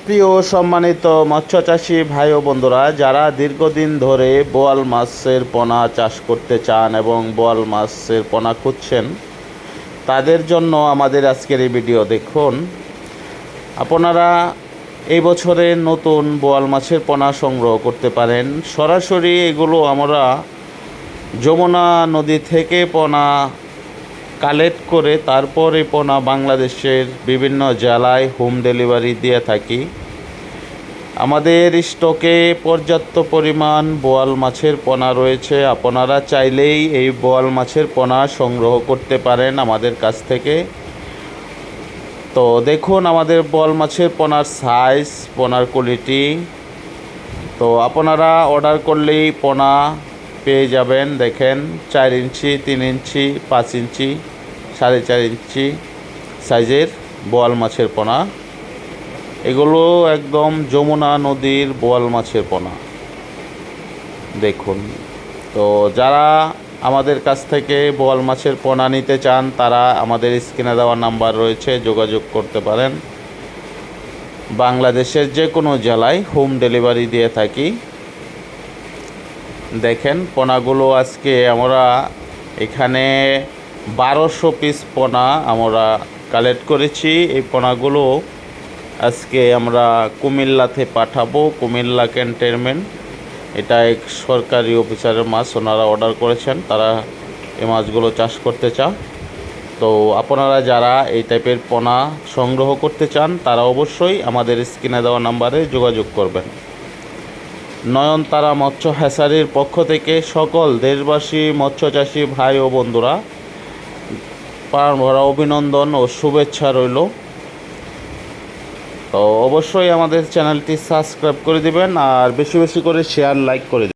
প্রিয় সম্মানিত মৎস্যচাষী ভাই ও বন্ধুরা, যারা দীর্ঘদিন ধরে বোয়াল মাছের পোনা চাষ করতে চান এবং বোয়াল মাছের পোনা খুঁজছেন, তাদের জন্য আমাদের আজকের এই ভিডিও দেখুন। আপনারা এই বছরের নতুন বোয়াল মাছের পোনা সংগ্রহ করতে পারেন। সরাসরি এগুলো আমরা যমুনা নদী থেকে পোনা কালেক্ট করে তারপর এই পোনা বাংলাদেশের বিভিন্ন জেলায় হোম ডেলিভারি দিয়ে থাকি। আমাদের স্টকে পর্যাপ্ত পরিমাণ বোয়াল মাছের পোনা রয়েছে। আপনারা চাইলেই এই বোয়াল মাছের পোনা সংগ্রহ করতে পারেন আমাদের কাছ থেকে। তো দেখুন আমাদের বোয়াল মাছের পোনার সাইজ, পোনার কোয়ালিটি। তো আপনারা অর্ডার করলেই পোনা পেয়ে যাবেন। দেখেন 4 ইঞ্চি, 3 ইঞ্চি, 5 ইঞ্চি, 4.5 ইঞ্চি সাইজের বোয়াল মাছের পোনা। এগুলো একদম যমুনা নদীর বোয়াল মাছের পোনা দেখুন। তো যারা আমাদের কাছ থেকে বোয়াল মাছের পোনা নিতে চান, তারা আমাদের স্ক্রিনে দেওয়া নাম্বার রয়েছে, যোগাযোগ করতে পারেন। বাংলাদেশের যে কোনো জেলায় হোম ডেলিভারি দিয়ে থাকি। দেখেন পোনাগুলো আজকে আমরা এখানে 1200 পিস পোনা আমরা কালেক্ট করেছি। এই পোনাগুলো আজকে আমরা কুমিল্লাতে পাঠাবো। কুমিল্লা ক্যান্টনমেন্ট, এটা এক সরকারি অফিসারের মাছ, ওনারা অর্ডার করেছেন, তারা এই মাছগুলো চাষ করতে চান। তো আপনারা যারা এই টাইপের পোনা সংগ্রহ করতে চান, তারা অবশ্যই আমাদের স্ক্রিনে দেওয়া নাম্বারে যোগাযোগ করবেন। নয়নতারা মৎস্য হ্যাচারির পক্ষ থেকে সকল দেশবাসী মৎস্যচাষী ভাই ও বন্ধুরা প্রাণ ভরা অভিনন্দন ও শুভেচ্ছা রইল। তো অবশ্যই আমাদের চ্যানেলটি সাবস্ক্রাইব করে দিবেন আর বেশি বেশি করে শেয়ার, লাইক করে দিবেন।